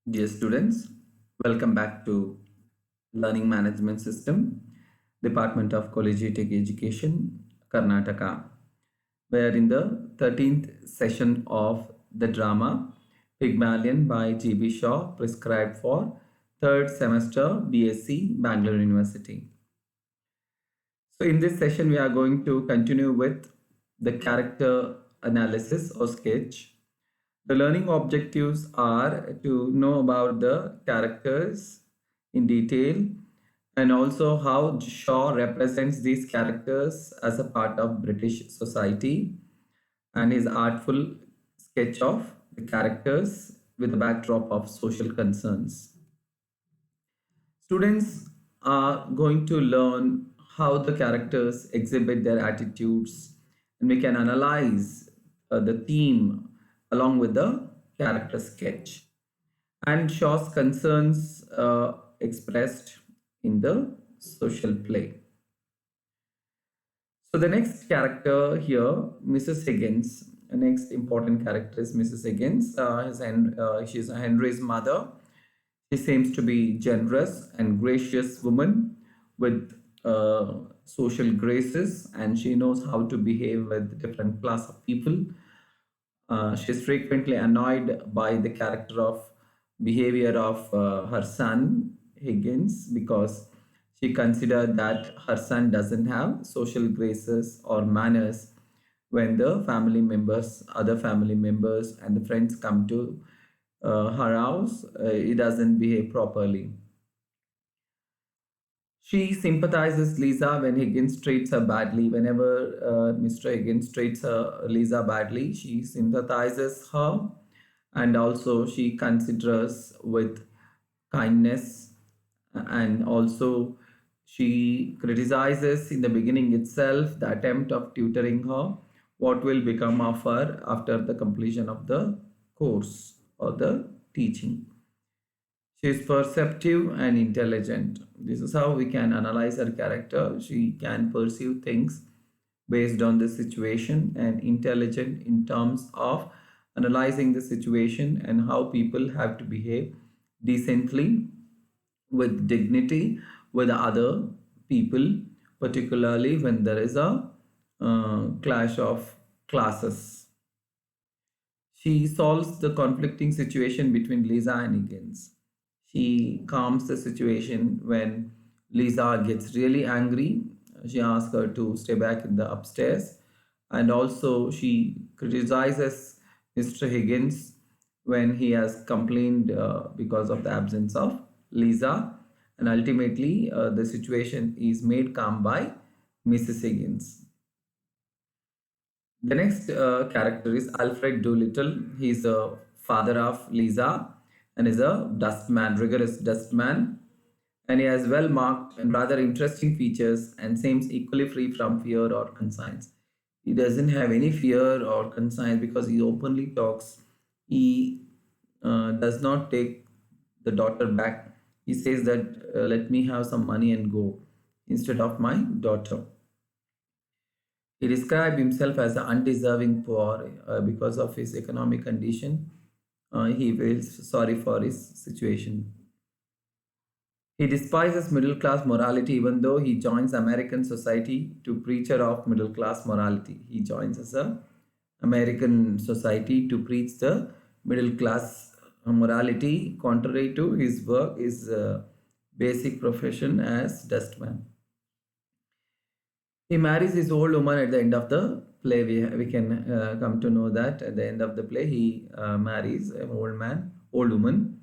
Dear students, welcome back to Learning Management System, Department of Collegiate Education, Karnataka. We are in the 13th session of the drama Pygmalion by G.B. Shaw, prescribed for third semester BSc, Bangalore University. So in this session, we are going to continue with the character analysis or sketch. The learning objectives are to know about the characters in detail and also how Shaw represents these characters as a part of British society and his artful sketch of the characters with a backdrop of social concerns. Students are going to learn how the characters exhibit their attitudes, and we can analyze the theme along with the character sketch and Shaw's concerns expressed in the social play. So the next character here, Mrs. Higgins. The next important character is Mrs. Higgins. She's Henry's mother. She seems to be generous and gracious woman with social graces, and she knows how to behave with different class of people. She's frequently annoyed by the character of behavior of her son Higgins because she considered that her son doesn't have social graces or manners when the family members, other family members, and the friends come to her house. He doesn't behave properly. She sympathizes Lisa when Higgins treats her badly. Whenever Mr. Higgins treats Lisa badly, she sympathizes her and also she considers with kindness, and also she criticizes in the beginning itself the attempt of tutoring her, what will become of her after the completion of the course or the teaching. She is perceptive and intelligent. This is how we can analyze her character. She can perceive things based on the situation and intelligent in terms of analyzing the situation and how people have to behave decently with dignity with other people, particularly when there is a clash of classes. She solves the conflicting situation between Lisa and Higgins. She calms the situation when Lisa gets really angry. She asks her to stay back in the upstairs, and also she criticizes Mr. Higgins when he has complained because of the absence of Lisa, and ultimately the situation is made calm by Mrs. Higgins. The next character is Alfred Doolittle. He's a father of Lisa and is a dustman, rigorous dustman. And he has well marked and rather interesting features and seems equally free from fear or conscience. He doesn't have any fear or conscience because he openly talks. He does not take the daughter back. He says that let me have some money and go instead of my daughter. He described himself as an undeserving poor because of his economic condition. He feels sorry for his situation. He despises middle class morality even though he joins American society to preacher of middle class morality. He joins as a American society to preach the middle class morality contrary to his work, his basic profession as dustman. He marries his old woman at the end of the play. We can come to know that at the end of the play he marries an old woman,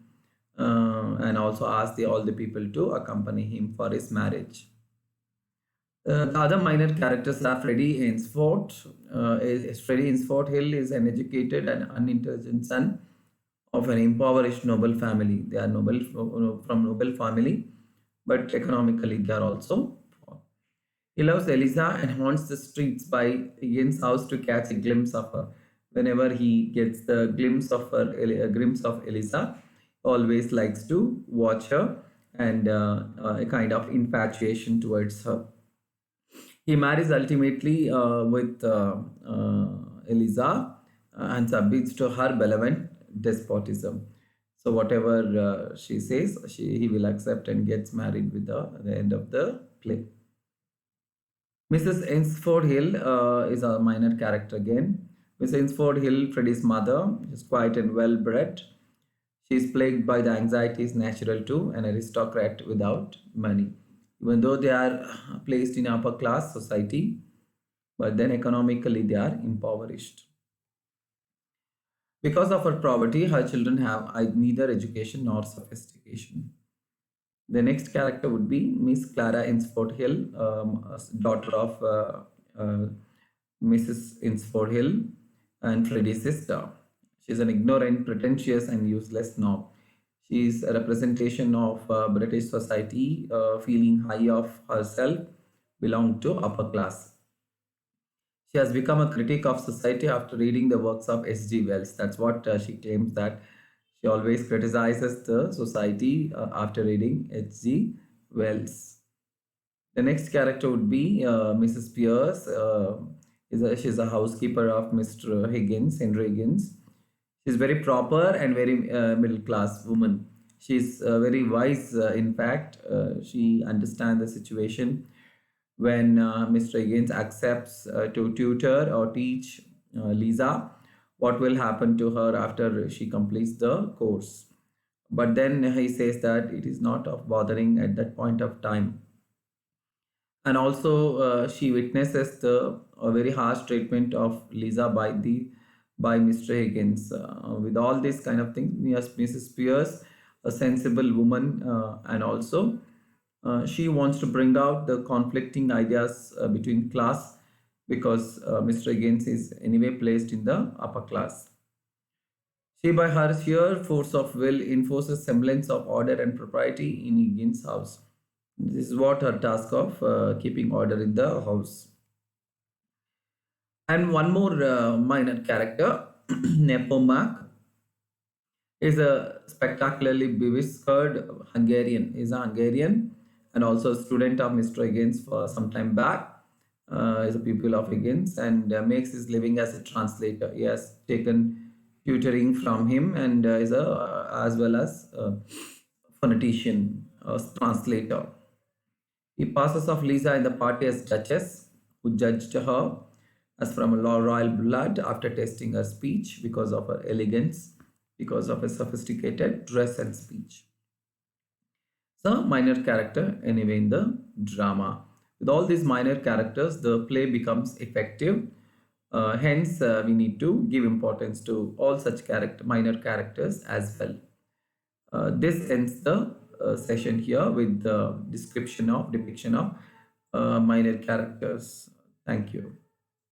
and also asks all the people to accompany him for his marriage. The other minor characters are Freddie Ainsford. Freddie Ainsford Hill is an educated and unintelligent son of an impoverished noble family. They are noble from noble family, but economically they are also poor. He loves Eliza and haunts the streets by Ian's house to catch a glimpse of her. Whenever he gets the glimpse of her, a glimpse of Eliza, always likes to watch her and a kind of infatuation towards her. He marries ultimately with Eliza and submits to her benevolent despotism. So whatever she says, he will accept and gets married with her at the end of the play. Mrs. Ainsford Hill is a minor character again. Miss Ainsford Hill, Freddie's mother, is quiet and well bred. She is plagued by the anxieties natural to an aristocrat without money. Even though they are placed in upper class society, but then economically they are impoverished. Because of her poverty, her children have neither education nor sophistication. The next character would be Miss Clara Insford Hill, daughter of Mrs. Insford Hill and Freddie's sister. She's an ignorant, pretentious, and useless snob. She is a representation of British society, feeling high of herself, belong to upper class. She has become a critic of society after reading the works of S.G. Wells. That's what she claims, that she always criticizes the society after reading H.G. Wells. The next character would be Mrs. Pierce. She's a housekeeper of Mr. Higgins, Henry Higgins. She's very proper and very middle class woman. She's very wise. In fact, she understands the situation when Mr. Higgins accepts to tutor or teach Lisa what will happen to her after she completes the course. But then he says that it is not of bothering at that point of time. And also, she witnesses the very harsh treatment of Lisa by Mr. Higgins. With all these kind of things, yes, Mrs. Pierce, a sensible woman, and also she wants to bring out the conflicting ideas between class, because Mr. Higgins is anyway placed in the upper class. She, by her sheer force of will, enforces semblance of order and propriety in Higgins' house. This is what her task of keeping order in the house. And one more minor character, Nepomuk, is a spectacularly bewhiskered Hungarian. Is a Hungarian and also a student of Mr. Higgins for some time back. Is a pupil of Higgins and makes his living as a translator. He has taken tutoring from him and is a as well as a phonetician, a translator. He passes off Lisa in the party as Duchess, who judged her as from a royal blood after testing her speech because of her elegance, because of her sophisticated dress and speech. So, minor character anyway in the drama. With all these minor characters, the play becomes effective. Hence, we need to give importance to all such minor characters as well. This ends the session here with the depiction of minor characters. Thank you.